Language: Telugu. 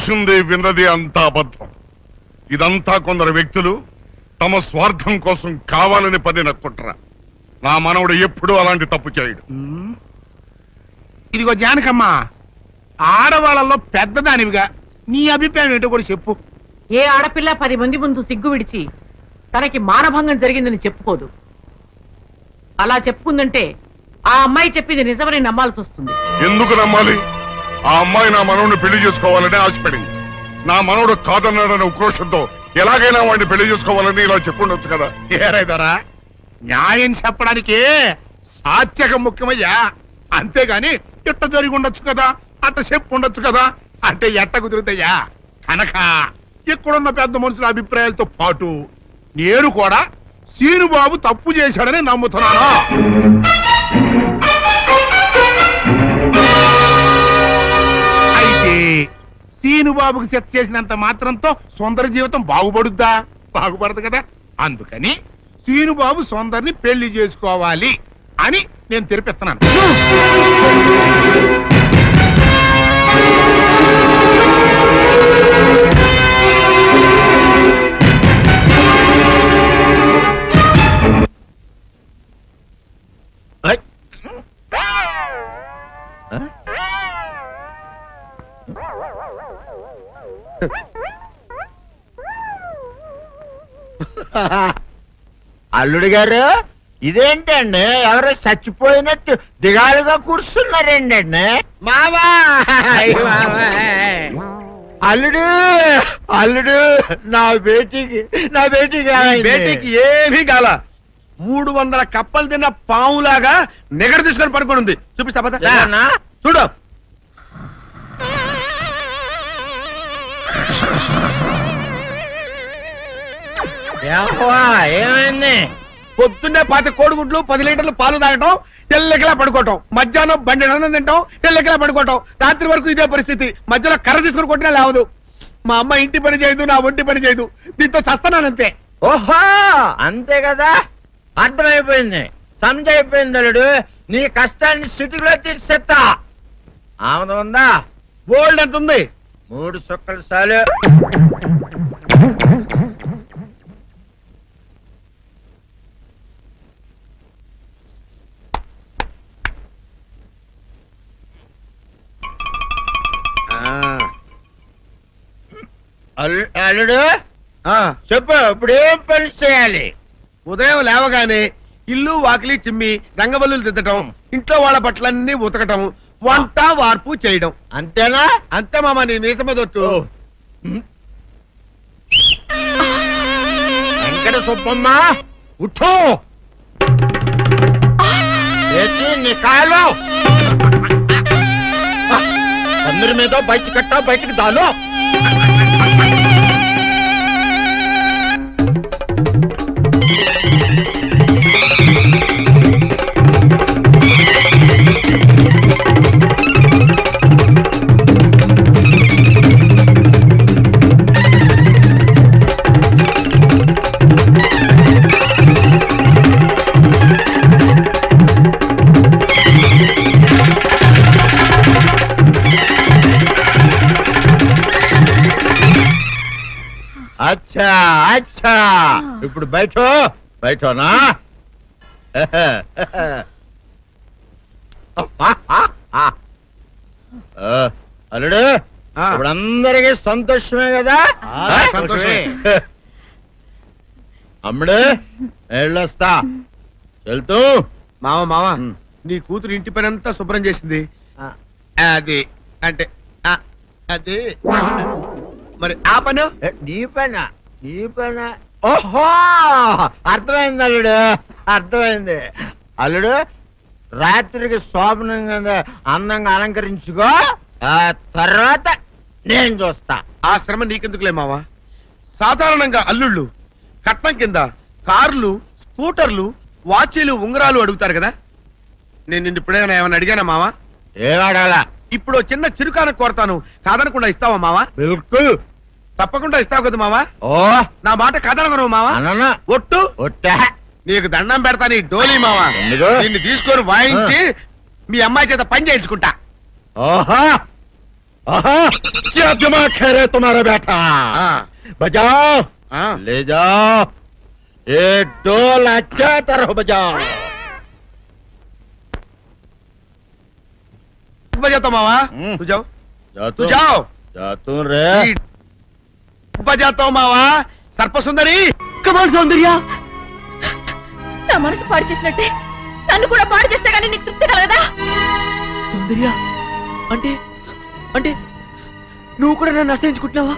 చూసింది విన్నది అంతా అబద్ధం. ఇదంతా కొందరు వ్యక్తులు తమ స్వార్థం కోసం కావాలని పని నక్కుంటారా. నా మనవడు ఎప్పుడూ అలాంటి తప్పు చేయడు. ఇదిగో జానకమ్మ, ఆడవాళ్ళలో పెద్దదానివిగా నీ అభిప్రాయం ఏంటో కూడా చెప్పు. ఏ ఆడపిల్ల 10 మంది ముందు సిగ్గు విడిచి తనకి మానభంగం జరిగిందని చెప్పుకోదు. అలా చెప్పుకుందంటే ఆ అమ్మాయి చెప్పింది నిజమని నమ్మాల్సి వస్తుంది. ఎందుకు నమ్మాలి? ఆ అమ్మాయి నా మనవడిని పెళ్లి చేసుకోవాలని ఆశపడింది. నా మనవడు కాదన్నాడనే ఉక్రోషంతో ఎలాగైనా వాడిని పెళ్లి చేసుకోవాలని ఇలా చెప్పుండొచ్చు కదా. ఏరైదరా, న్యాయం చెప్పడానికి సాత్యకం ముఖ్యమయ్యా. అంతేగాని ఇట్ట జరిగి ఉండొచ్చు కదా, అట్ట చెప్పు ఉండొచ్చు కదా అంటే ఎట్ట కుదురుతాయా? కనుక ఇక్కడున్న పెద్ద మనుషుల అభిప్రాయాలతో పాటు నేను కూడా సీనుబాబు తప్పు చేశాడని నమ్ముతున్నాను. అయితే సీనుబాబుకి సెట్ చేసినంత మాత్రంతో సుందర జీవితం బాగుపడుద్దా? బాగుపడదు కదా. అందుకని సీనుబాబు సుందర్ని పెళ్లి చేసుకోవాలి అని నేను తెరిపిస్తున్నాను. అల్లుడు గారు, ఇదేంటండి ఎవరో చచ్చిపోయినట్టు దిగాలుగా కూర్చున్నారేంటండి? మావా అల్లుడు, అల్లుడు నా బేటీకి ఏమీ కాల. 300 కప్పలు తిన్న పావులాగా నిగడ తీసుకొని పడుకొని ఉంది. చూపిస్తా పద. చూడు. ఏమైంది? పొద్దున్నే 10 కోడిగుడ్లు 10 లీటర్లు పాలు తాగటం, తెల్లకిలా పడుకోవటం, మధ్యాహ్నం బండి అన్నం తింటాం, తెల్లకిలా పడుకోవటం, రాత్రి వరకు ఇదే పరిస్థితి. మధ్యలో కర్ర తీసుకుని కొట్టినా లేవదు. మా అమ్మ ఇంటి పని చేయదు, నా ఒంటి పని చేయదు. దీంతో చస్తున్నానంతే. ఓహో, అంతే కదా, అర్థమైపోయింది, సమజైపోయింది. అల్లుడు, నీ కష్టాన్ని సిటీలో తీర్చేస్తా. ఆమె ఉందా? గోల్డ్ ఎంత ఉంది? 3 సుక్కలు చాలు. అల్లుడు చెప్పు, ఇప్పుడు ఏం పని చేయాలి? ఉదయం లేవగానే ఇల్లు వాకిలి చిమ్మి రంగవల్లులు దిద్దటం, ఇంట్లో వాళ్ళ బట్టలన్నీ ఉతకటం, వంట వార్పు చేయడం. అంతేనా? అంతే మామ, నీ మీసమదొట్టు. వెంకట సుబ్బమ్మ ఉఠో, నీ కాలు అందరి మీద బయట కట్ట, బయటికి దాలో. అచ్చా అచ్చా, ఇప్పుడు బయటనా? అల్లుడు, ఇప్పుడు అందరికీ సంతోషమే కదా? సంతోషమే. అమ్ముడు వెళ్ళొస్తా. వెళ్తూ మామ నీ కూతురు ఇంటి పని అంతా శుభ్రం చేసింది. అది అంటే అది మరి ఆ పను నీ పైన. ఓహో, అర్థమైంది అల్లుడు, అర్థమైంది. అల్లుడు, రాత్రికి శోభనంగా అందంగా అలంకరించుకో, ఆ తర్వాత నేను చూస్తా. ఆ శ్రమ నీకెందుకులే మావా. సాధారణంగా అల్లుళ్ళు కట్నం కింద కార్లు, స్కూటర్లు, వాచీలు, ఉంగరాలు అడుగుతారు కదా. నేను నిన్ను ఇప్పుడేమైనా ఏమైనా అడిగానా మావా? ఏడాడాలా? ఇప్పుడు చిన్న చిరుకాన కోరతాను, కాదనకుండా ఇస్తావా మావా? బిల్కుల్ తప్పకుండా ఇస్తావు కదా మావా. ఓ, నా మాట కాదనగను మావా. ఒట్టు ఒట్టా, నీకు దండం పెడతా నీ డోలీ మావా. నిన్ను తీసుకొని వాయించి మీ అమ్మాయి చేత పని చేయించుకుంటా. ఓహో, आहा, क्या दिमाग है रे तुम्हारा बेटा? बजाओ, ले जाओ, ये डोल अच्छा तरह बजाओ। बजाता मावा तू जाओ जा तू जाओ जा तू रे। बजाता मावा సర్ప సుందరి కమాల్ సౌందర్య నా మనసు పాడు చేసినట్టే నన్ను కూడా పాడు చేస్తే గానీ నీకు తృప్తి కలగదా? సౌందర్య అంటే అంటే నువ్వు కూడా నన్ను అసహించుకుంటున్నావా?